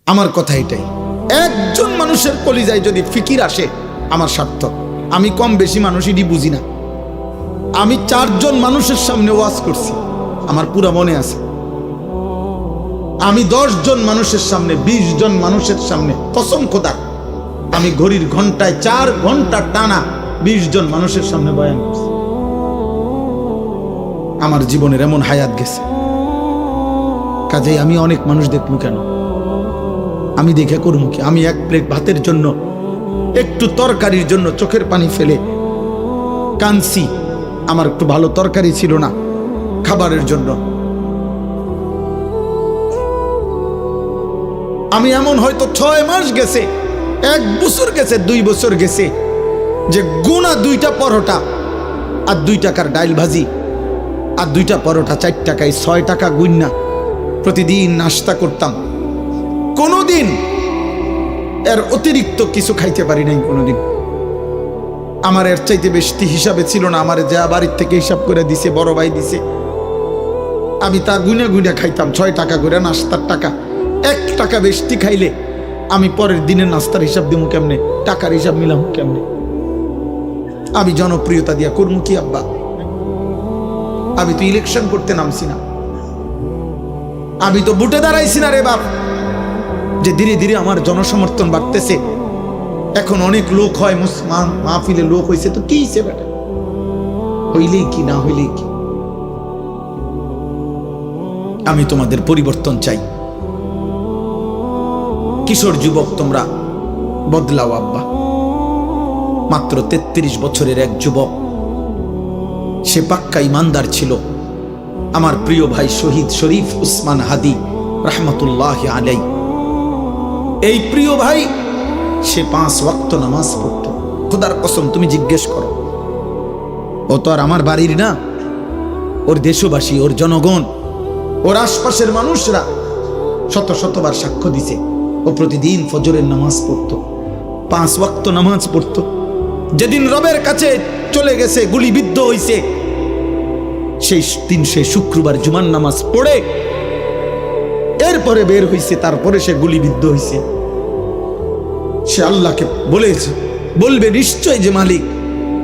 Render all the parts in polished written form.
আমার কথা এটাই, একজন মানুষের কলিজায় যদি ফিকির আসে আমার সার্থক। আমি কম বেশি মানুষেরই বুঝি না। আমি 4 জন মানুষের সামনে ওয়াজ করছি, আমার পুরা মনে আছে। আমি 10 জন মানুষের সামনে, 20 জন মানুষের সামনে, কসম খোদা আমি ঘড়ির ঘন্টায় 4 ঘন্টা টানা 20 জন মানুষের সামনে বয়ান করছি। আমার জীবনের এমন হায়াত গেছে, কাজেই আমি অনেক মানুষ দেখবো কেন? আমি দেখে করবো কি? আমি 1 প্লেট ভাতের জন্য, একটু তরকারির জন্য চোখের পানি ফেলে কাঁদছি। আমার একটু ভালো তরকারি ছিল না খাবারের জন্য। আমি এমন হয়তো 6 মাস গেছে, 1 বছর গেছে, 2 বছর গেছে, যে গুনা 2টা পরোটা আর 2 টাকার ডাইল ভাজি আর 2টা পরোটা 4 টাকায় 6 টাকা গুন্না প্রতিদিন নাস্তা করতাম। কোনোদিন এর অতিরিক্ত কিছু খাইতে পারি নাই কোনোদিন। আমার এর চাইতে বেশি হিসাবে ছিল না। আমার যা বাড়ির থেকে হিসাব করে দিছে, বড় ভাই দিছে, আমি তা গুনে গুনে খাইতাম। 6 টাকা করে নাস্তার টাকা। 1 টাকা বেশি খাইলে আমি পরের দিনের নাস্তার হিসাব দিব কেমনে? টাকার হিসাব মিলাম কেমনে? আমি জনপ্রিয়তা দিয়া করবো কি আব্বা? আমি তো ইলেকশন করতে নামছি না, আমি তো বুটে দাঁড়াইছি না রে বাপ, যে ধীরে ধীরে আমার জনসমর্থন বাড়তেছে। এখন অনেক লোক হয়, মুসলমান মাহফিলে লোক হয়েছে, তো কি হইছে বেটা? হইলেই কি, না হইলেই কি? আমি তোমাদের পরিবর্তন চাই। কিশোর যুবক তোমরা বদলাও আব্বা। মাত্র 33 বছরের এক যুবক, সে পাক্কা ইমানদার ছিল। আমার প্রিয় ভাই শহীদ শরীফ উসমান হাদি রহমতুল্লাহ আলাই, এই প্রিয় ভাই, সে 5 ওয়াক্ত নামাজ পড়ত। খোদার কসম, তুমি জিজ্ঞেস করো, ও তো আর আমার বাড়ির না, ওর দেশবাসী, ওর জনগণ, ওর আশপাশের মানুষরা শত শতবার সাক্ষ্য দিছে ও প্রতিদিন ফজরের নামাজ পড়ত, 5 ওয়াক্ত নামাজ পড়ত। যেদিন রবের কাছে চলে গেছে, গুলিবিদ্ধ হইছে, সেই দিন সে শুক্রবার জুমার নামাজ পড়ে এরপরে বের হইছে, তারপরে সে গুলিবিদ্ধ হইছে। সে আল্লাহকে বলেছে, বলবে নিশ্চয় যে মালিক,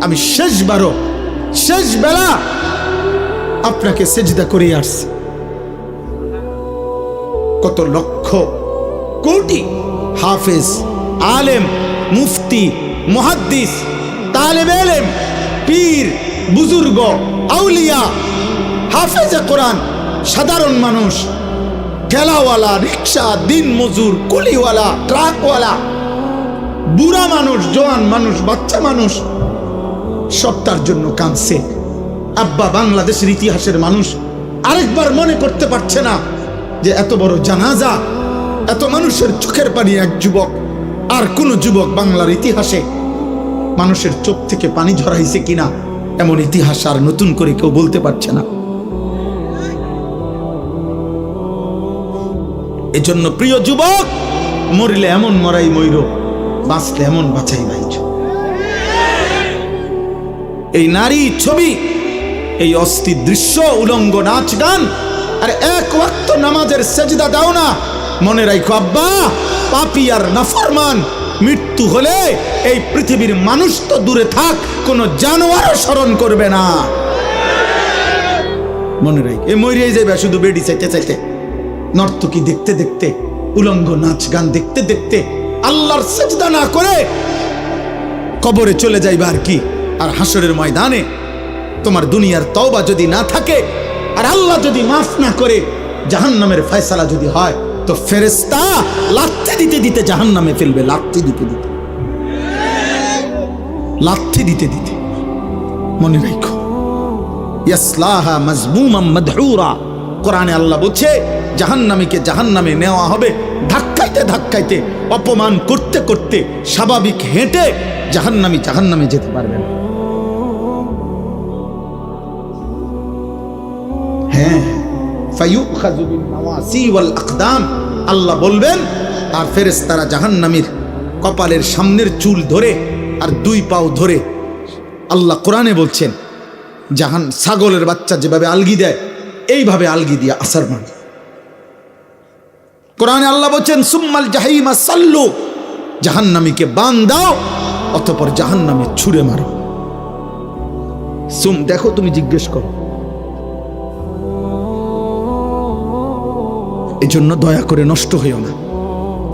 আমি শেষবারও, শেষ বেলা আপনাকে সেজদা করে আসছি। কত লক্ষ কোটি হাফেজ, আলেম, মুফতি, মুহাদ্দিস, তালেব ইলম, পীর, বুজুর্গ, আউলিয়া, হাফেজে কোরআন, সাধারণ মানুষ, ঠেলাওয়ালা, রিক্সা, দিন মজুর, কুলিওয়ালা, ট্রাকওয়ালা, বুড়া মানুষ, জওয়ান মানুষ, বাচ্চা মানুষ, সব তার জন্য কাঁদছে। আব্বা, বাংলাদেশের ইতিহাসের মানুষ আরেকবার মনে করতে পারছে না যে এত বড় জানাজা, এত মানুষের চোখের পানি এক যুবক, আর কোন যুবক বাংলার ইতিহাসে মানুষের চোখ থেকে পানি ঝরাইছে কিনা, এমন ইতিহাস আর নতুন করে কেউ বলতে পারছে না। এজন্য প্রিয় যুবক, মরলে এমন মরাই মইর, বাঁচলে এমন বাঁচাই বাইচ। এই নারী ছবি, এই অস্থির দৃশ্য, উলঙ্গ নাচ গান, আর 1 ওয়াক্ত নামাজের সেজদা দাও না। মনে রাখো আব্বা, পাপী আর নাফরমান মৃত্যু হলে এই পৃথিবীর মানুষ তো দূরে থাক, কোন জানোয়ারও স্মরণ করবে না। মনে রাখ, এ মরিয়ে যাবে শুধু বেডি চাইতে চাইতে, নর্তকী দেখতে দেখতে, উলঙ্গ নাচ গান দেখতে দেখতে, আল্লাহর সেজদা না করে কবরে চলে যাইবা আর কি। আর হাসরের ময়দানে তোমার দুনিয়ার তওবা যদি না থাকে, আর আল্লাহ যদি মাফ না করে, জাহান্নামের ফয়সালা যদি হয়, তো ফেরেশতা লাথি দিতে দিতে জাহান্নামে ফেলবে, লাথি দিতে দিতে, লাথি দিতে দিতে। মনে রাখো, ইয়াসলাহা মাজমুমান মাদহুরা, কোরআনে আল্লাহ বলছে জাহান্নামীকে জাহান্নামে নেওয়া হবে ধাক্কাইতে ধাক্কাইতে, অপমান করতে করতে, স্বাভাবিক হেঁটে জাহান্নামী জাহান্নামে যেতে পারবে না। হ্যাঁ, ফায়ুখাযু বিন নাওয়াসি ওয়াল আকদাম, আল্লাহ বলবেন, আর ফেরেশতারা জাহান্নামীর কপালের সামনের চুল ধরে আর 2 পাও ধরে, আল্লাহ কোরআনে বলছেন, ছাগলের বাচ্চা যেভাবে আলগি দেয়, এইভাবে আলগি দিয়ে আসার মান। কোরআনে আল্লাহ বলছেন সুম্মাল জাহিমা সাল্লু, জাহান্নামীকে বান দাও অতঃপর জাহান্নামে ছুঁড়ে মারো। দেখো, তুমি জিজ্ঞেস করো। এই জন্য দয়া করে নষ্ট হইও না।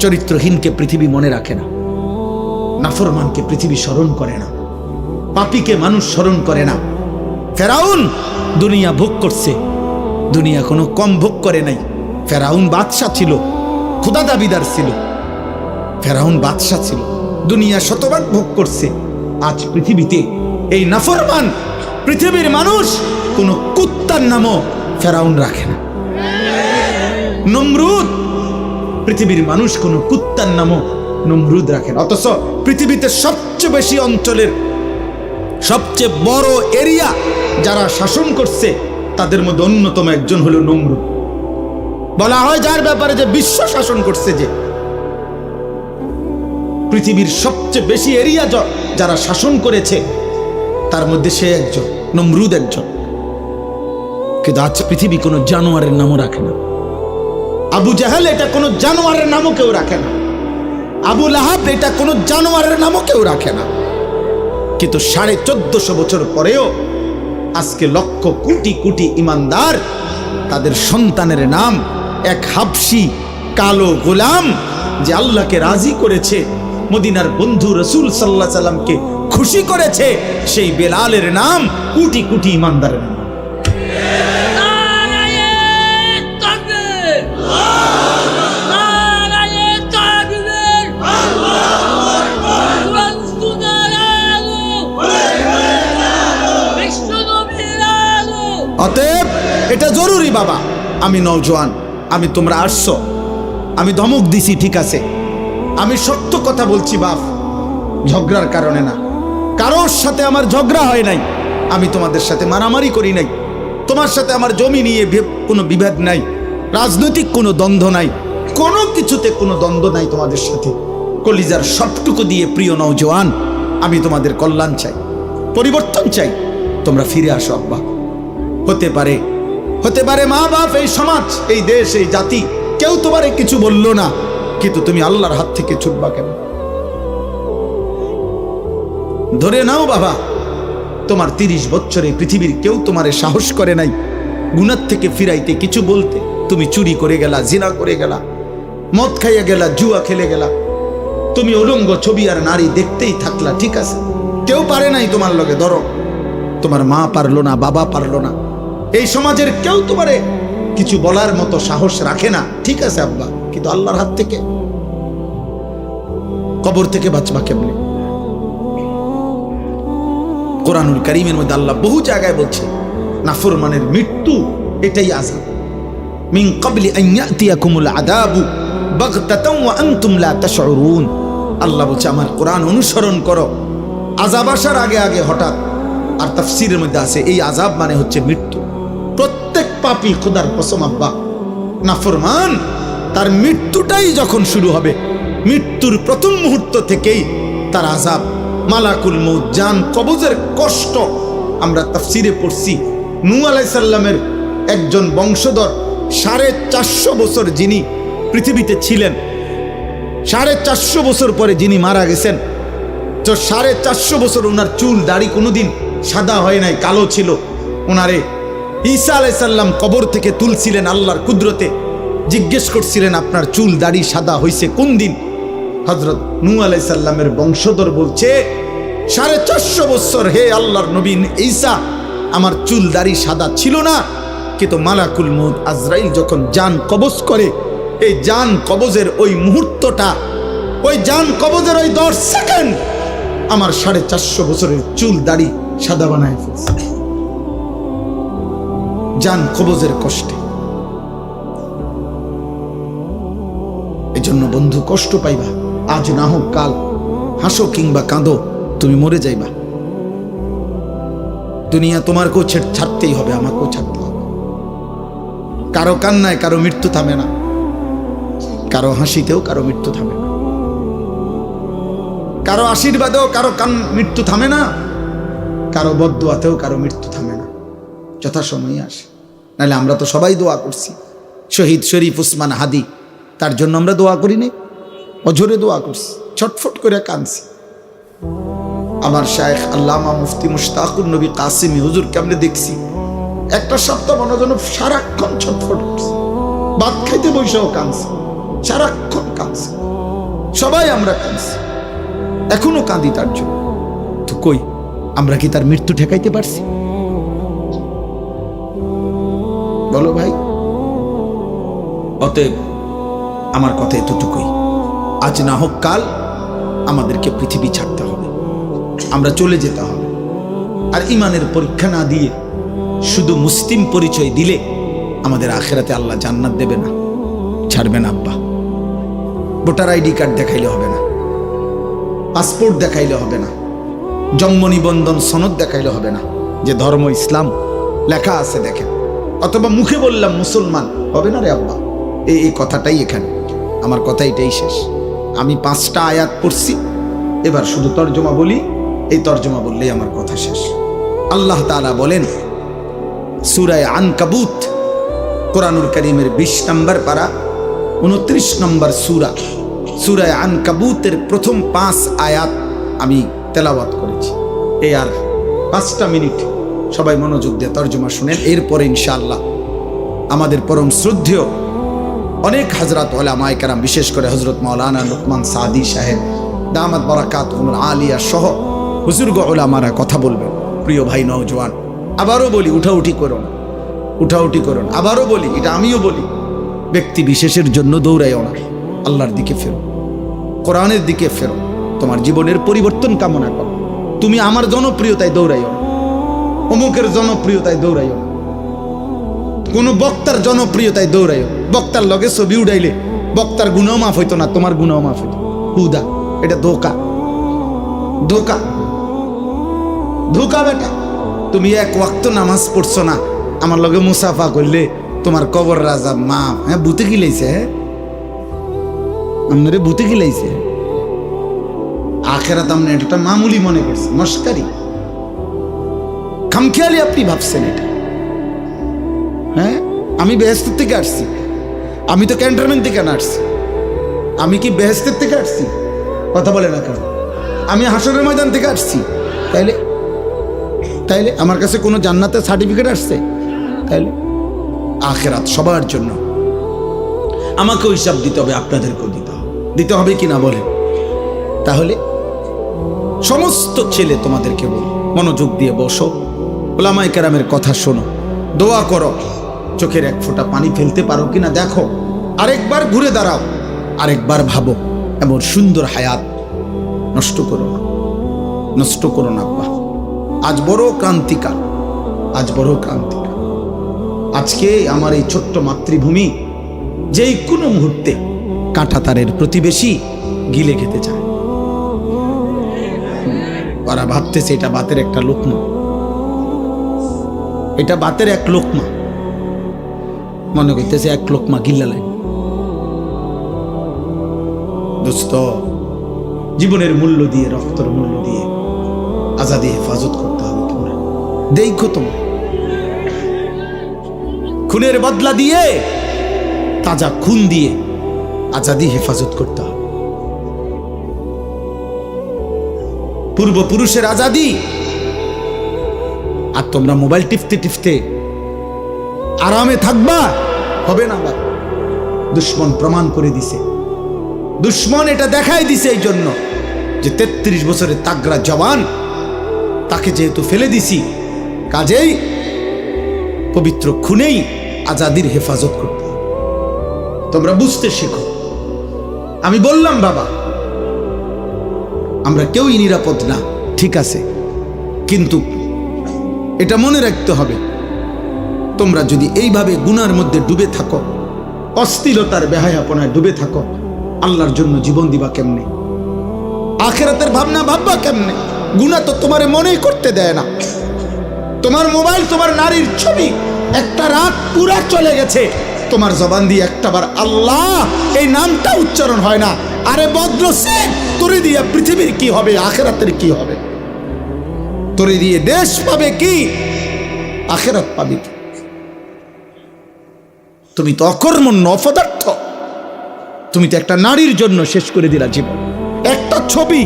চরিত্রহীনকে পৃথিবী মনে রাখে না, নাফরমানকে পৃথিবী স্মরণ করে না, পাপীকে মানুষ স্মরণ করে না। ফেরাউন দুনিয়া ভোগ করছে, দুনিয়া কোনো কম ভোগ করে নাই। ফেরাউন বাদশা ছিল, খোদা দাবিদার ছিল, ফেরাউন বাদশা ছিল, দুনিয়া শতভাগ ভোগ করছে। আজ পৃথিবীতে এই নাফরমান পৃথিবীর মানুষ কোন কুত্তার নামও ফেরাউন রাখে না। নমরুদ, পৃথিবীর মানুষ কোন কুত্তার নামও নমরুদ রাখে না। অথচ পৃথিবীতে সবচেয়ে বেশি অঞ্চলের সবচেয়ে বড় এরিয়া যারা শাসন করছে তাদের মধ্যে অন্যতম একজন হলো নমরুদ। বলা হয় যার ব্যাপারে যে বিশ্ব শাসন করছে, যে পৃথিবীর সবচেয়ে বেশি এরিয়া যারা শাসন করেছে তার মধ্যে সে একজন, নমরুদ একজন। কিন্তু আজ পৃথিবী কোনো জানোয়ারের নামও রাখে না। আবু জাহেল এটা কোনো জানোয়ারের নামও কেউ রাখে না। আবু লাহাব এটা কোনো জানোয়ারের নামও কেউ রাখে না। কিন্তু 1450 বছর পরেও আজকে লক্ষ কোটি কোটি ইমানদার তাদের সন্তানের নাম এক হাবশি কালো গোলাম যে আল্লাহকে রাজি করেছে, মদিনার বন্ধু রাসূল সাল্লাল্লাহু আলাইহি সাল্লামকে খুশি করেছে, সেই বেলালের নাম কোটি কোটি ইমানদারের নাম। অতএব এটা জরুরি বাবা। আমি নওজোয়ান, আমি তোমরা আসছো, আমি ধমক দিছি, ঠিক আছে, আমি সত্য কথা বলছি বাপ, ঝগড়ার কারণে না। কারোর সাথে আমার ঝগড়া হয় নাই, আমি তোমাদের সাথে মারামারি করি নাই, তোমার সাথে আমার জমি নিয়ে কোনো বিভেদ নাই, রাজনৈতিক কোনো দ্বন্দ্ব নাই, কোনো কিছুতে কোনো দ্বন্দ্ব নাই তোমাদের সাথে। কলিজার সবটুকু দিয়ে প্রিয় নওজোয়ান, আমি তোমাদের কল্যাণ চাই, পরিবর্তন চাই, তোমরা ফিরে আসো আব্বা। হতে পারে মা বাপ, এই সমাজ, এই দেশ, এই জাতি কেউ তোমারে কিছু বললো না, কিন্তু তুমি আল্লাহর হাত থেকে ছুটবা কেন? ধরে নাও বাবা, তোমার 30 বছরে পৃথিবীর কেউ তোমারে সাহস করে নাই গুনাহ থেকে ফিরাইতে, কিছু বলতে। তুমি চুরি করে গেলা, জিনা করে গেলা, মদ খাইয়া গেলা, জুয়া খেলে গেলা, তুমি উলঙ্গ ছবি আর নারী দেখতেই থাকলা, ঠিক আছে, কেউ পারে নাই তোমার লগে। ধরো তোমার মা পারলো না, বাবা পারলো না, এই সমাজের কেউ তোমারে কিছু বলার মতো সাহস রাখে না, ঠিক আছে আব্বা, কিন্তু আল্লাহর হাত থেকে, কবর থেকে বাঁচবা কেমনে? কোরআনুল কারীমের মধ্যে আল্লাহ বহু জায়গায় বলছে নাফরমানের মৃত্যু এটাই আযাব। মিন ক্বাবলি আন ইয়াতিয়াকুমুল আযাবু বাগতাতান ওয়া আনতুম লা তাশউরুন। আল্লাহ বলছে আমার কোরআন অনুসরণ করো, আযাব আসার আগে আগে হঠাৎ। আর তাফসীরের মধ্যে আছে এই আযাব মানে হচ্ছে মৃত্যু। প্রত্যেক পাপী, খোদার কসম আব্বা, নাফরমান তার মৃত্যুটাই যখন শুরু হবে, মৃত্যুর প্রথম মুহূর্ত থেকেই তার আযাব, মালাকুল মউত, জান কবজের কষ্ট। আমরা তাফসীরে পড়ছি নূহ আলাইহিস সালামের একজন বংশধর 450 বছর যিনি পৃথিবীতে ছিলেন, 450 বছর পরে যিনি মারা গেছেন, তো 450 বছর ওনার চুল দাড়ি কোনোদিন সাদা হয় নাই, কালো ছিল। ওনারে ঈসা আলাইহিস সালাম কবর থেকে তুলছিলেন আল্লাহর কুদরতে, জিজ্ঞেস করছিলেন আপনার চুল দাড়ি সাদা হইছে কোন দিন? হযরত নূহ আলাইহিস সালামের বংশধর বলছে 450 বছর হে আল্লাহর নবী ঈসা, আমার চুল দাড়ি সাদা ছিল না, কিন্তু মালাকুল মউত আজরাইল যখন জান কবজ করে, এই জান কবজের ওই মুহূর্তটা, ওই জান কবজের ওই 10 সেকেন্ড আমার 450 বছরের চুল দাড়ি সাদা বানায় ফেলছে, জান কবজের কষ্টে। এজন্য বন্ধু, কষ্ট পাইবা, আজ না হোক কাল, হাসো কিংবা কাঁদো, তুমি মরে যাইবা। দুনিয়া তোমারকেও ছাড়তেই হবে, আমাকেও ছাড়তে হবে। কারো কান্নায় কারো মৃত্যু থামে না, কারো হাসিতেও কারো মৃত্যু থামে না, কারো আশীর্বাদেও কারো মৃত্যু থামে না, কারো বদদুয়াতেও কারো মৃত্যু থামে না, যথাসময়ে আসে। নাহলে আমরা তো সবাই দোয়া করছি, শহীদ শরীফ উসমান হাদি তার জন্য আমরা দোয়া করি নি, অঝরে দোয়া করছি, ছটফট করে কাঁদছি। আমার শায়েখ আল্লামা মুফতি মুশতাকুর নবী কাসিমি হুজুর কেমনে দেখছি একটা সপ্তাহ মনে যেন সারাক্ষণ ছটফট করছে, ভাত খাইতে বসেও কাঁদছে, সারাক্ষণ কাঁদছে, সবাই আমরা কাঁদছি, এখনো কাঁদি তার জন্য। তো কই আমরা কি তার মৃত্যু ঠেকাইতে পারছি? বলো ভাই। অতএব আমার কথা এতটুকুই, আজ না হোক কাল আমাদেরকে পৃথিবী ছাড়তে হবে, আমরা চলে যেতে হবে। আর ইমানের পরীক্ষা না দিয়ে শুধু মুসলিম পরিচয় দিলে আমাদের আখেরাতে আল্লাহ জান্নাত দেবে না, ছাড়বে না। আব্বা ভোটার আইডি কার্ড দেখাইলে হবে না, পাসপোর্ট দেখাইলে হবে না, জন্ম নিবন্ধন সনদ দেখাইলে হবে না, যে ধর্ম ইসলাম লেখা আছে দেখেন, অথবা মুখে বললাম মুসলমান, হবে না রে আব্বা। এই কথাটাই এখানে, আমার কথা এটাই শেষ। আমি 5টা আয়াত পড়ছি, এবার শুধু তর্জমা বলি, এই তর্জমা বললেই আমার কথা শেষ। আল্লাহ তাআলা বলেন সূরা আনকাবুত, কোরআনুল কারীমের 20 নম্বর পারা 29 নম্বর সূরা, সূরা আনকাবুতের প্রথম 5 আয়াত আমি তেলাওয়াত করেছি। এই আর 5টা মিনিট সবাই মনোযোগ দিয়ে তর্জমা শুনেন, এরপরে ইনশাআল্লাহ আমাদের পরম শ্রদ্ধেয় অনেক হযরত উলামায়ে কেরাম, বিশেষ করে হযরত মাওলানা লুকমান সাদি সাহেব দামাত বারাকাতুহুল আলিয়া সহ বুজুর্গ উলামারা কথা বলবেন। প্রিয় ভাই নওজোয়ান, আবারও বলি উঠাউঠি করুন, উঠাউঠি করুন। আবারও বলি, এটা আমিও বলি, ব্যক্তি বিশেষের জন্য দৌড়াইও না, আল্লাহর দিকে ফেরো, কোরআনের দিকে ফেরো, তোমার জীবনের পরিবর্তন কামনা করো। তুমি আমার জনপ্রিয়তায় দৌড়াইও না, অমুকের জনপ্রিয়তায় দৌড়াইও না, কোন বক্তার জনপ্রিয়তায় দৌড়াইও। বক্তার লগে ছবি উড়াইলে বক্তার গুনাহ মাফ হইতো না, তোমার গুনাহ মাফ হইতো। হুদা, এটা ধোকা, ধোকা, ধোকা বেটা। তুমি এক ওয়াক্ত নামাজ পড়ছো না, আমার লগে মুসাফা করলে তোমার কবর রাজা মাফ। হ্যাঁ, ভূতে গিলাইছে, হ্যাঁ আপনারে ভূতে গিলাইছে। আখেরাত আপনি এটা মামুলি মনে করছে, মস্কারি, খামখেয়ালি আপনি ভাবছেন এটা। হ্যাঁ, আমি বেহেশতের থেকে আসছি, আমি তো ক্যান্টনমেন্ট থেকে আসছি। আমি কি বেহেশতের থেকে আসছি? কথা বলে না কেন? আমি হাসরের ময়দান থেকে আসছি। তাইলে তাইলে আমার কাছে কোনো জান্নাতের সার্টিফিকেট আসছে? তাইলে আখেরাত সবার জন্য, আমাকেও হিসাব দিতে হবে, আপনাদেরকেও দিতে হবে কি না বলেন? তাহলে সমস্ত ছেলে তোমাদেরকে বল, মনোযোগ দিয়ে বসো, উলামায়ে কেরামের কথা শোনো, দোয়া করো, চোখের এক ফোঁটা পানি ফেলতে পারো কিনা দেখো, আরেকবার ঘুরে দাঁড়াও, আরেকবার ভাবো। এমন সুন্দর হায়াত নষ্ট করো না, নষ্ট করো না আব্বা। আজ বড় ক্রান্তিকাল, আজ বড় ক্রান্তিকাল। আজকে আমার এই ছোট্ট মাতৃভূমি যেই কোনো মুহূর্তে কাঁটাতারের প্রতিবেশী গিলে খেতে চায়। ওরা ভাবতেছে এটা বাতের একটা লোকমা, এটা বাতের এক লোকমা, মনে করতেছে এক লোকমা গিল্লা লাগে। দোস্ত, জীবনের মূল্য দিয়ে, রক্তের মূল্য দিয়ে আজাদি হেফাজত করতে হবে। তোমরা দেখো, তোমার খুনের বদলা দিয়ে, তাজা খুন দিয়ে আজাদি হেফাজত করতে হবে। পূর্বপুরুষের আজাদি, আর তোমরা মোবাইল টিপতে টিপতে আরামে থাকবা, হবে না। আবার দুশ্মন প্রমাণ করে দিছে, দুশ্মন এটা দেখাই দিছে এই জন্য যে 33 বছরের তাগড়া জওয়ান, তাকে যেহেতু ফেলে দিছি, কাজেই পবিত্র খুনেই আজাদির হেফাজত করতে হবে। তোমরা বুঝতে শেখো। আমি বললাম বাবা, আমরা কেউই নিরাপদ না, ঠিক আছে, কিন্তু এটা মনে রাখতে হবে, তোমরা যদি এইভাবে গুনার মধ্যে ডুবে থাকো, অস্থিরতার বেহায়াপনায় ডুবে থাকো, আল্লাহর জন্য জীবন দিবা কেমনে? আখিরাতের ভাবনা ভাববা কেমনে? গুনাহ তো তোমারে মনেই করতে দেয় না। তোমার মোবাইল, তোমার নারীর ছবি, একটা রাত পুরা চলে গেছে, তোমার জবান দিয়ে একটাবার আল্লাহ এই নামটা উচ্চারণ হয় না। আরে বদরসে, তোরে দিয়ে পৃথিবীর কি হবে, আখিরাতের কি হবে? তোরে দিয়ে দেশ পাবে কি, আখিরাত পাবি? তুমি তো অকর্মণ্য, অপদার্থ। তুমি তো একটা নারীর জন্য শেষ করে দিলা জীবন। একটা ছবি,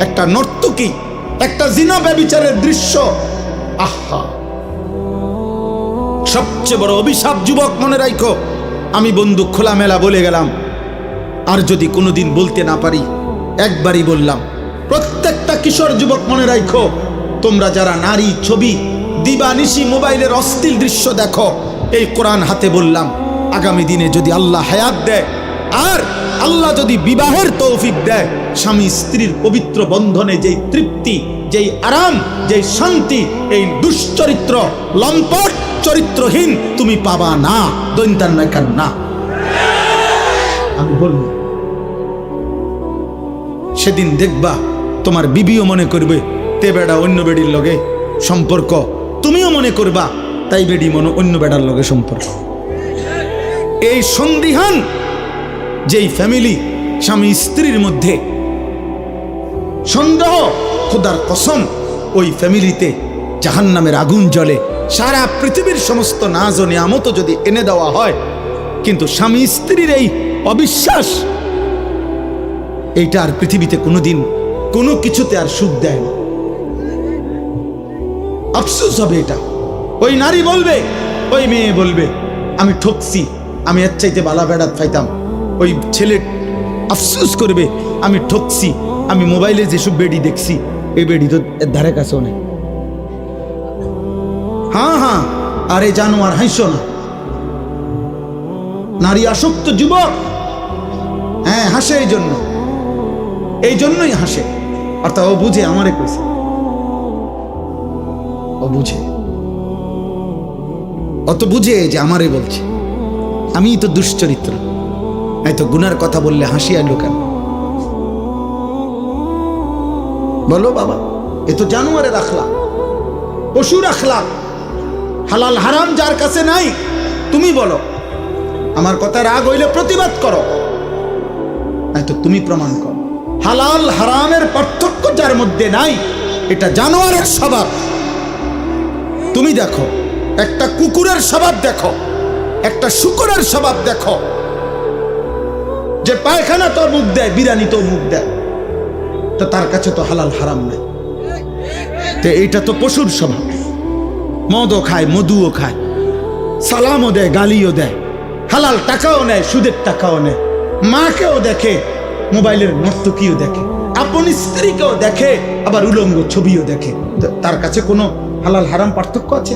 একটা নর্তকী, একটা জিনা ব্যভিচারের দৃশ্য, আহা! সবচেয়ে বড় অভিশাপ যুবক মনে রাখো। আমি বন্ধু খোলামেলা বলে গেলাম, আর যদি কোনোদিন বলতে না পারি একবারই বললাম, প্রত্যেকটা কিশোর যুবক মনে রাখো, তোমরা যারা নারী ছবি দিবানিশি মোবাইলের অশ্লীল দৃশ্য দেখো, এই কোরআন হাতে বললাম, আগামী দিনে যদি আল্লাহ হায়াত দেয় আর আল্লাহ যদি বিবাহের তৌফিক দেয়, স্বামী স্ত্রীর পবিত্র বন্ধনে যেই তৃপ্তি, যেই আরাম, যেই শান্তি, এই দুশ্চরিত্র লম্পট চরিত্রহীন তুমি পাবা না। দৈন্তার নয় কান না, আমি বলবো। সেদিন দেখবা তোমার বিবিও মনে করবে তে বেড়া অন্য বেডির লগে সম্পর্ক, তুমিও মনে করবা তাই বেডি মনে অন্য বেড়ার লগে সম্পর্ক। এই সন্দিহান যেই ফ্যামিলি, স্বামী স্ত্রীর মধ্যে সন্দেহ, খোদার কসম ওই ফ্যামিলিতে জাহান্নামের আগুন জ্বলে। সারা পৃথিবীর সমস্ত নাজ ও নিয়ামত যদি এনে দেওয়া হয়, কিন্তু স্বামী স্ত্রীর এই অবিশ্বাস, এইটা আর পৃথিবীতে কোনোদিন কোনো কিছুতে আর সুখ দেয় না। আফসোস হবে এটা। ওই নারী বলবে, ওই মেয়ে বলবে, আমি ঠকছি, আমি এর চাইতে বালা বেড়াত পাইতাম। ওই ছেলে আফসোস করবে, আমি ঠকছি, আমি মোবাইলে যেসব বেডি দেখছি, এই বেডি তো এর ধারে কাছেও নেই। হ্যাঁ হ্যাঁ, আরে জানোয়ার হাসো না। নারী আসক্ত যুবক, হ্যাঁ হাসে, এই জন্যই হাসে। অর্থাৎ ও বুঝে আমারে কইছে, ও বুঝে, অত বুঝে যে আমারে বলছে। আমি তো দুশ্চরিত্র, এই তো গুনার কথা বললে হাসি আইলো কেন? বলো বাবা, এ তো জানোয়ারে রাখলা, পশু রাখলা। হালাল হারাম যার কাছে নাই, তুমি বলো। আমার কথা রাগ হইলে প্রতিবাদ করো, নাই তো তুমি প্রমাণ করো। হালাল হারামের পার্থক্য যার মধ্যে নাই, এটা জানোয়ারের স্বভাব। তুমি দেখো, একটা কুকুরের স্বভাব দেখো, একটা শূকরের স্বভাব দেখো, যে পায়খানা তো মুখ দেয়, বিরানি তো মুখ দেয়, তো তার কাছে তো হালাল হারাম নাই। তো এইটা তো পশুর স্বভাব। মদও খায়, মধুও খায়, সালামও দেয়, গালিও দেয়, হালাল টাকাও নেয়, সুদের টাকাও নেয়, মাকেও দেখে, মোবাইলের নর্তকীও দেখে, আপন স্ত্রীকেও দেখে, আবার উলঙ্গ ছবিও দেখে। তার কাছে কোনো হালাল হারাম পার্থক্য আছে?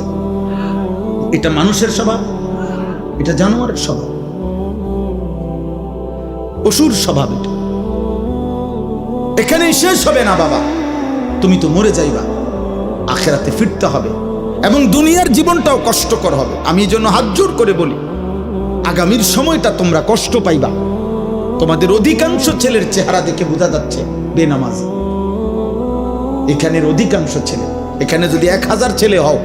এটা মানুষের স্বভাব, এটা জানোয়ারের স্বভাব, পশুর স্বভাব। এটা এখানেই শেষ হবে না বাবা, তুমি তো মরে যাইবা, আখেরাতে ফিরতে হবে, এবং দুনিয়ার জীবনটাও কষ্টকর হবে। আমি এই জন্য হাত জোর করে বলি, আগামীর সময়টা তোমরা কষ্ট পাইবা। তোমাদের অধিকাংশ ছেলের চেহারা দেখে বোঝা যাচ্ছে বেনামাজ। এখানের অধিকাংশ ছেলে, এখানে যদি 1000 ছেলে হও,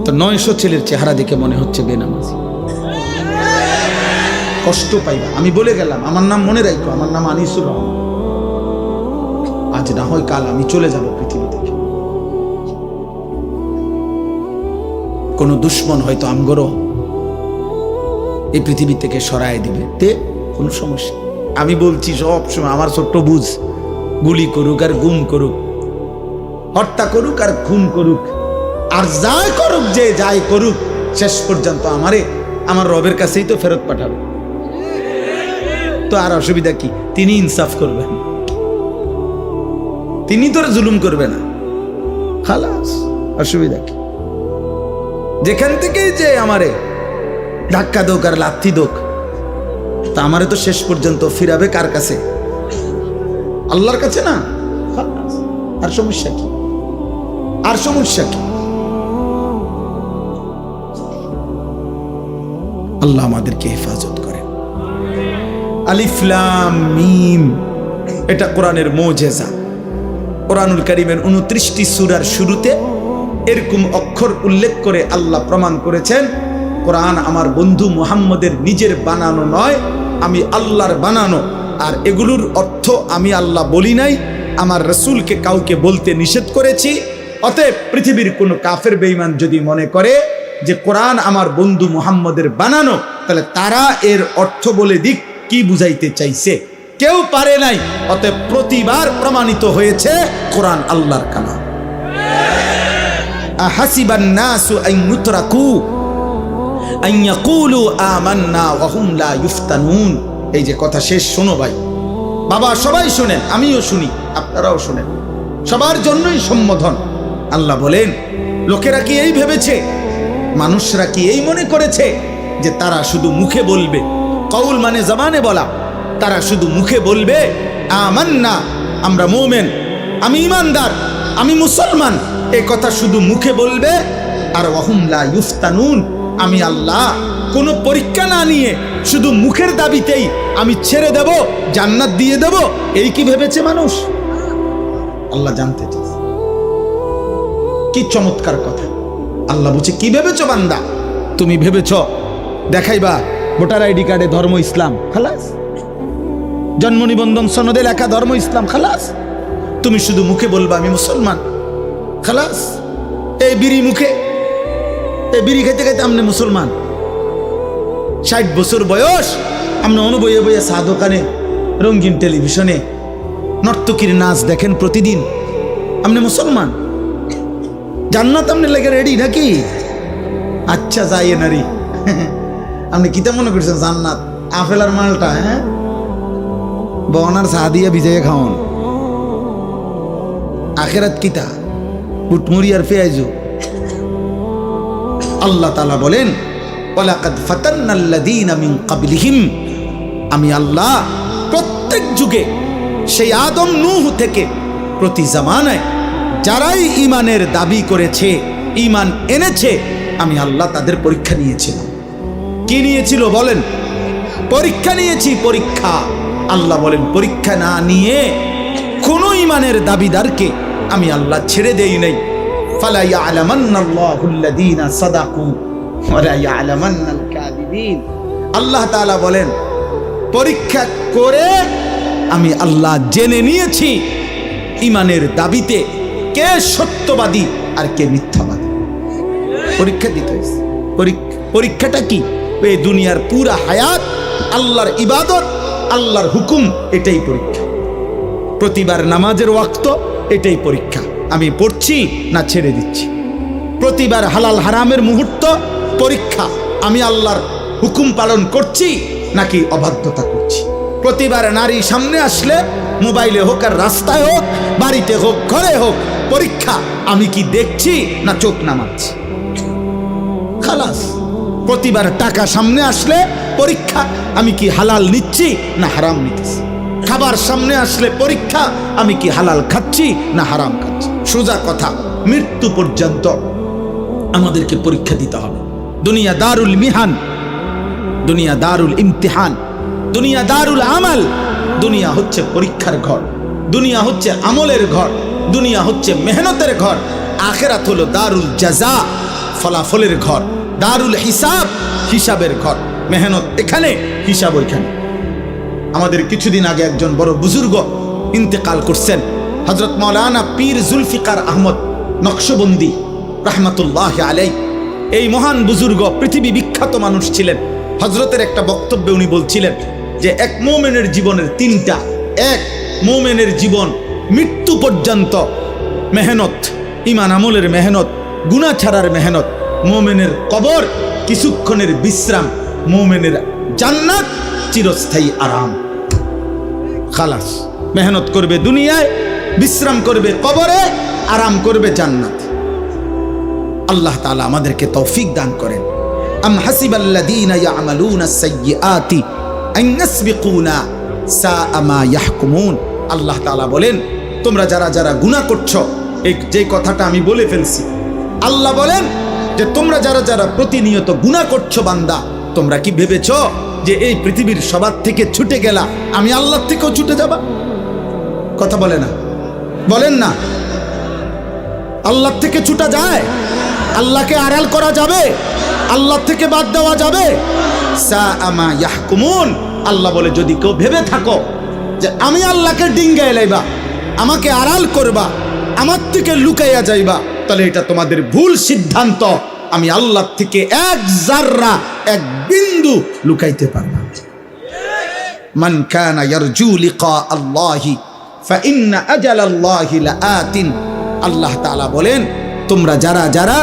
তো 900 ছেলের চেহারা দেখে মনে হচ্ছে বেনামাজি। কষ্ট পাইবা, আমি বলে গেলাম। আমার নাম মনে রাখো, আমার নাম আনিসুর রহমান। আজ না হয় কাল আমি চলে যাব পৃথিবী থেকে। কোন দুশ্মন হয়তো আমগরও এই পৃথিবী থেকে সরায় দিবে, তে কোনো সমস্যা। আমি বলছি সব সময়, আমার ছোট্ট বুঝ, গুলি করুক আর গুম করুক, হত্যা করুক আর খুন করুক, আর যাই করুক, যে যাই করুক, শেষ পর্যন্ত আমারে আমার রবের কাছেই তো ফেরত পাঠাবে। তো আর অসুবিধা কি? তিনি ইনসাফ করবেন, তিনি তোর জুলুম করবে না, খালাস। অসুবিধা কি? যেখান থেকেই যে আমারে ধাক্কা দোক আর লাথি দোক, তা আমারে তো শেষ পর্যন্ত ফিরাবে কার কাছে? আল্লাহর কাছে না? খালাস। আর সমস্যা কি? আর সমস্যা কি? আল্লাহ আমাদেরকে হেফাজত করে। আলিফ লাম মিম, এটা কোরআনের মুজিজা। কোরআনুল কারীমের 29টি সূরার শুরুতে এরকম অক্ষর উল্লেখ করে আল্লাহ প্রমাণ করেছেন, কোরআন আমার বন্ধু মুহাম্মদের নিজের বানানো নয়, আমি আল্লাহর বানানো। আর এগুলোর অর্থ আমি আল্লাহ বলি নাই, আমার রাসূলকে কাউকে বলতে নিষেধ করেছি। অতএব পৃথিবীর কোনো কাফের বেঈমান যদি মনে করে যে কোরআন আমার বন্ধু মুহাম্মদের বানানো, তাহলে তারা এর অর্থ বলে দিক কি বুঝাইতে চাইছে কেউ পারে নাই। অতএব প্রতিবার প্রমাণিত হয়েছে কোরআন আল্লাহর কালাম। আহাসিবান নাসু আন ইউতরাকু আন ইয়াকুলু আমান্না ওয়া হুম লা ইফতানুন। এই যে কথা শেষ, শোনো ভাই, বাবা সবাই শোনেন, আমিও শুনি, আপনারাও শোনেন, সবার জন্যই সম্বোধন। আল্লাহ বলেন, লোকেরা কি এই ভেবেছে, মানুষরা কি এই মনে করেছে যে তারা শুধু মুখে বলবে, কওল মানে জবানে বলা, তারা শুধু মুখে বলবে আমান্না, আমরা মুমিন, আমি ঈমানদার, আমি মুসলমান, এই কথা শুধু মুখে বলবে, আর ওয়াহুম লা ইফতানুন, আমি আল্লাহ কোনো পরীক্ষা না নিয়ে শুধু মুখের দাবিতেই আমি ছেড়ে দেব, জান্নাত দিয়ে দেব, এই কি ভেবেছে মানুষ? আল্লাহ জানতে চায়। কি চমৎকার কথা! আল্লাহ বলছে, কি ভেবেছো বান্দা? তুমি ভেবেছ দেখাইবা ভোটার আইডি কার্ডে ধর্ম ইসলাম, খালাস, জন্ম নিবন্ধন সনদে লেখা ধর্ম ইসলাম, খালাস, তুমি শুধু মুখে বলবা আমি মুসলমান, খালাস। এই বিড়ি মুখে, এই বিড়ি খাইতে খাইতে আমনে মুসলমান। 60 বছর বয়স, আপনি অনুবয়ে বইয়ে চা দোকানে, রঙিন টেলিভিশনে নর্তকীর নাচ দেখেন প্রতিদিন, আপনি মুসলমান। জান্নাত আপনি লেগে রেডি নাকি? আচ্ছা যাইয়ে নারী, আপনি কিতা মনে করছেন জান্নাত আপেলার মালটা? হ্যাঁ, বনার চা দিয়ে ভিজাইয়া খাওয়ান। আখেরাত কিতা? বুটমুড়ি আর পেঁয়াজু। আল্লাহ তাআলা বলেন, ওয়ালাকাদ ফাতান্নাল্লাযীনা মিন ক্বাবলিহিম, আমি আল্লাহ প্রত্যেক যুগে, সেই আদম নূহ থেকে প্রতি জামানায় যারাই ঈমানের দাবি করেছে, ঈমান এনেছে, আমি আল্লাহ তাদের পরীক্ষা নিয়েছিলাম। কি নিয়েছিল বলেন? পরীক্ষা নিয়েছি, পরীক্ষা। আল্লাহ বলেন, পরীক্ষা না নিয়ে কোন ঈমানের দাবিদারকে আমি আল্লাহ ছেড়ে দেই নাই। ফালা ইয়ালামান্নাল্লাহুল্লাযীনা সাদাকু ওয়া লা ইয়ালামান্নাল কাযিবিন। আল্লাহ তাআলা বলেন, পরীক্ষা করে আমি আল্লাহ জেনে নিয়েছি ঈমানের দাবিতে কে সত্যবাদী আর কে মিথ্যাবাদী। পরীক্ষা দিতে হয়েছে। পরীক্ষাটা কি? এই দুনিয়ার পুরা হায়াত আল্লাহর ইবাদত, আল্লাহর হুকুম, এটাই পরীক্ষা। প্রতিবার নামাজের ওয়াক্ত, এটাই পরীক্ষা, আমি পড়ছি না ছেড়ে দিচ্ছি। প্রতিবার হালাল হারামের মুহূর্ত, পরীক্ষা, আমি আল্লাহর হুকুম পালন করছি নাকি অবাধ্যতা করছি। প্রতিবার নারী সামনে আসলে, মোবাইলে হোক আর রাস্তায় হোক, বাড়িতে হোক ঘরে হোক, পরীক্ষা, আমি কি দেখছি না চোখ নামাচ্ছি, খালাস। প্রতিবার টাকা সামনে আসলে পরীক্ষা, আমি কি হালাল নিচ্ছি না হারাম নিতেছি। খাবার সামনে আসলে পরীক্ষা, আমি কি হালাল খাচ্ছি না হারাম খাচ্ছি। সোজা কথা, মৃত্যু পর্যন্ত আমাদেরকে পরীক্ষা দিতে হবে। দুনিয়া দারুল মিহান, দুনিয়া দারুল ইমতিহান, দুনিয়া দারুল আমাল। দুনিয়া হচ্ছে পরীক্ষার ঘর, দুনিয়া হচ্ছে আমলের ঘর, দুনিয়া হচ্ছে মেহনতের ঘর। আখিরাত হলো দারুল জাযা, ফলাফলের ঘর, দারুল হিসাব, হিসাবের ঘর। মেহনত এখানে, হিসাব ওইখানে। আমাদের কিছুদিন আগে একজন বড় বুজুর্গ ইন্তেকাল করছেন, হযরত মাওলানা পীর জুলফিকার আহমদ নকশবন্দি রাহমাতুল্লাহ আলাইহি। এই মহান বুজুর্গ পৃথিবী বিখ্যাত মানুষ ছিলেন। হযরতের একটা বক্তব্যে উনি বলছিলেন যে এক মুমিনের জীবনের তিনটা, এক মুমিনের জীবন মৃত্যু পর্যন্ত মেহনত, ঈমান আমলের মেহনত, গুনাহ ছাড়ার মেহনত। মুমিনের কবর কিছুক্ষণের বিশ্রাম, মুমিনের জান্নাত চিরস্থায়ী আরাম। খালাস, মেহনত করবে দুনিয়ায়, বিশ্রাম করবে কবরে, আরাম করবে জান্নাত। আল্লাহ তাআলা আমাদেরকে তৌফিক দান করেন। আম হাসিবাল্লাযীনা ইয়ামালুনাস সাইয়্যাতি আন ইয়াসবিকুনা সাআ মা ইয়াহকুমুন। আল্লাহ তাআলা বলেন, তোমরা যারা যারা গুনাহ করছো, এই যে কথাটা আমি বলে ফেলছি, আল্লাহ বলেন যে তোমরা যারা যারা প্রতিনিয়ত গুনাহ করছো বান্দা, তোমরা কি ভেবেছো যে এই পৃথিবীর সবার থেকে ছুটে গেলা, আমি আল্লাহর থেকেও ছুটে যাবা? কথা বলে না, বলেন না। আল্লাহর থেকে ছুটা যায়? আল্লাহকে আড়াল করা যাবে? আল্লাহ থেকে বাদ দেওয়া যাবে? সাআ মা ইয়াহকুমুন। আল্লাহ বলে, যদি কেউ ভেবে থাকো যে আমি আল্লাহকে ডিঙ্গায় লাইবা, আমাকে আড়াল করবা, আমার থেকে লুকাইয়া যাইবা, তাহলে এটা তোমাদের ভুল সিদ্ধান্ত। আমি আল্লাহ থেকে এক জাররা, এক বিন্দু লুকাইতে পারবা। মান কানা ইয়ারজু লিকা আল্লাহি ফাইন্না আজালাল্লাহি লাআতিন। আল্লাহ তাআলা বলেন, তোমরা যারা যারা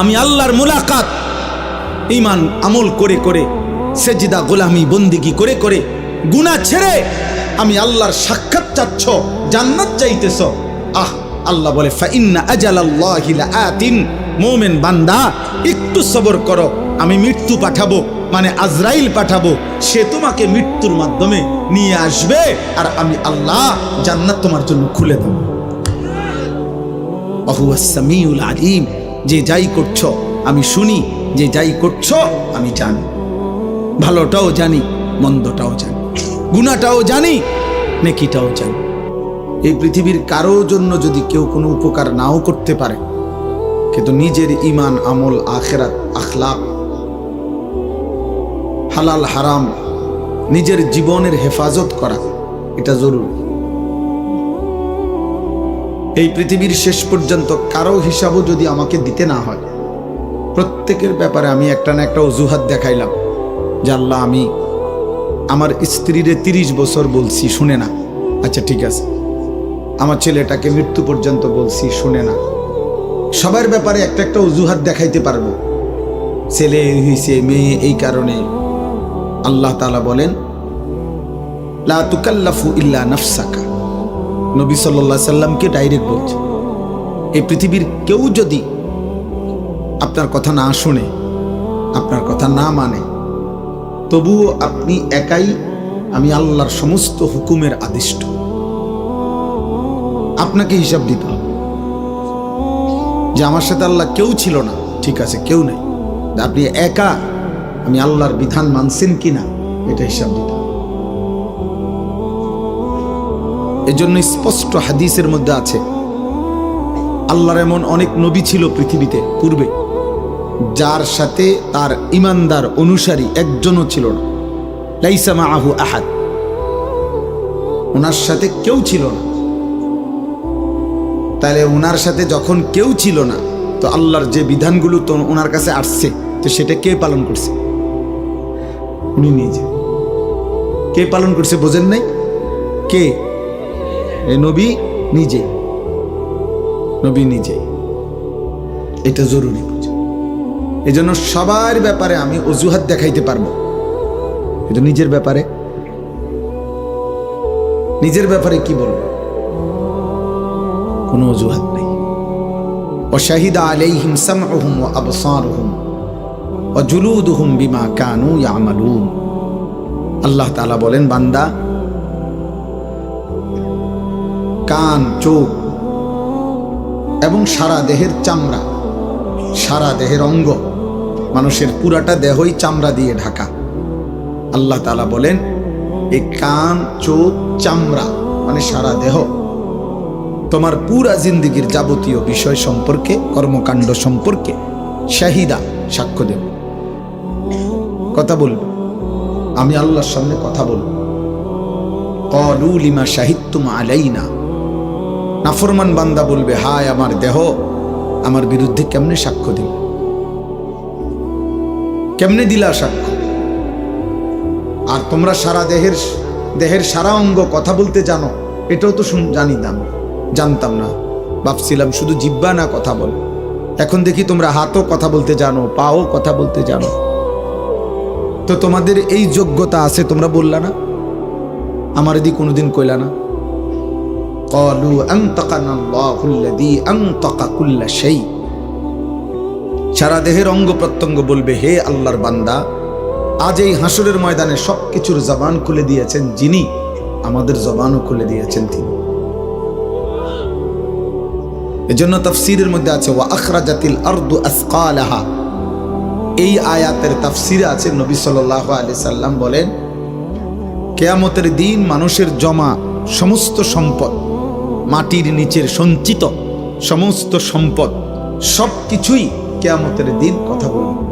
আমি আল্লাহর মুলাকাত ঈমান আমল করে করে, সেজদা গোলামি বন্দিগি করে করে, গুনাহ ছেড়ে আমি আল্লাহর সাক্ষাৎ চাচ্ছ, জান্নাত চাইতেছ, আল্লাহ বলে ফাইন্না আজালাল্লাহি লাআতিন। মুমিন বান্দা একটু সবর করো, আমি মৃত্যু পাঠাবো, মানে আজরাইল পাঠাবো, সে তোমাকে মৃত্যুর মাধ্যমে নিয়ে আসবে, আর আমি আল্লাহ জান্নাত তোমার জন্য খুলে দেব। ওয়াহুয়াস সামিউল আলিম। যে যাই করছো আমি শুনি, যে যাই করছো আমি জানি, ভালোটাও জানি, মন্দটাও জানি, গুনাহটাও জানি, নেকিটাও জানি। এই পৃথিবীর কারো জন্য যদি কেউ কোনো উপকার নাও করতে পারে, কিন্তু নিজের ঈমান, আমল, আখিরাত, আখলাক, হালাল হারাম, নিজের জীবনের হেফাজত করা এটা জরুরি। এই পৃথিবীর শেষ পর্যন্ত কারো হিসাবও যদি আমাকে দিতে না হয়, প্রত্যেকের ব্যাপারে আমি একটা না একটা অজুহাত দেখাইলাম যে আল্লাহ, আমি আমার স্ত্রীরে 30 বছর বলছি, শুনে না, আচ্ছা ঠিক আছে। আমার ছেলেটাকে মৃত্যু পর্যন্ত বলছি, শুনে না। সবার ব্যাপারে একটা একটা অজুহাত দেখাইতে পারবো, ছেলে হইছে, মেয়ে এই কারণে। আল্লাহ তাআলা বলেন, লা তুকাল্লাফু ইল্লা নাফসাকা। নবী সাল্লাল্লাহু আলাইহি সাল্লামকে ডাইরেক্ট বলছে, এই পৃথিবীর কেউ যদি আপনার কথা না শুনে, আপনার কথা না মানে, তবুও আপনি একাই আমি আল্লাহর সমস্ত হুকুমের আদিষ্ট। আপনাকে হিসাব দিতে হবে যে আমার সাথে আল্লাহ কেউ ছিল না, ঠিক আছে, কেউ নেই, আপনি একা আমি আল্লাহর বিধান মানছেন কিনা এটা হিসাব দিতে হবে। এজন্য স্পষ্ট হাদিসের মধ্যে আছে, আল্লাহর এমন অনেক নবী ছিল পৃথিবীতে পূর্বে, যার সাথে তার ইমানদার অনুসারী একজনও ছিল না। লাইসা মাআহু আহাদ, ওনার সাথে কেউ ছিল না। তাহলে ওনার সাথে যখন কেউ ছিল না, তো আল্লাহর যে বিধানগুলো তো ওনার কাছে আসছে, তো সেটা কে পালন করছে? উনি নিজে। কে পালন করছে বোঝেন নাই? কে? নবী নিজে। নবী নিজে। এটা জরুরি বুঝে। এই জন্য সবার ব্যাপারে আমি অজুহাত দেখাইতে পারবো, কিন্তু নিজের ব্যাপারে, নিজের ব্যাপারে কি বলবো? কোনো অজুহাত নেই। ওয়াশাহিদা আলাইহিম সামউহুম ওয়া আবসারুহুম ওয়া জুলুদুহুম বিমা কানু ইয়ামালুন। আল্লাহ তাআলা বলেন, বান্দা, কান, চোখ এবং সারা দেহের চামড়া, সারা দেহের অঙ্গ, মানুষের পুরাটা দেহই চামড়া দিয়ে ঢাকা। আল্লাহ তাআলা বলেন, এই কান, চোখ, চামড়া মানে সারা দেহ তোমার পুরা জিন্দেগীর যাবতীয় বিষয় সম্পর্কে, কর্মকাণ্ড সম্পর্কে শাহিদা, সাক্ষ্য দেব, কথা বলবে। আমি আল্লাহর সামনে কথা বলব। ক্বালু লিমা শাহিদতুম আলাইনা। নাফরমান বান্দা বলবে, হায় আমার দেহ আমার বিরুদ্ধে কেমনে সাক্ষ্য দিল, কেমনে দিলা সাক্ষ্য? আর তোমরা সারা দেহের সারা অঙ্গ কথা বলতে জানো, এটাও তো জানতাম না, ভাবছিলাম শুধু জিহ্বা না কথা বল। এখন দেখি তোমরা হাতও কথা বলতে জানো, পাও কথা বলতে জানো। তো তোমাদের এই যোগ্যতা আছে, তোমরা বললা না, আমার এদিক কোনোদিন কইলা না। ক্বালু আনতাকানা আল্লাহুল্লাযী আনতাকা কুল্লা শাই। সারা দেহের অঙ্গ প্রত্যঙ্গ বলবে, হে আল্লাহর বান্দা, আজ এই হাসরের ময়দানে সবকিছুর জবান খুলে দিয়েছেন যিনি, আমাদের জবানও খুলে দিয়েছেন তিনি। এজন্য তাফসীরের মধ্যে আছে, ওয়া আখরাজাতিল আরদু আসকালাহা। এই আয়াতের তাফসীরে আছে, নবী সাল্লাল্লাহু আলাইহি সাল্লাম বলেন, কিয়ামতের দিন মানুষের জমা সমস্ত সম্পদ, মাটির নিচের সঞ্চিত সমস্ত সম্পদ, সবকিছুই কিয়ামতের দিন কথা বলবে।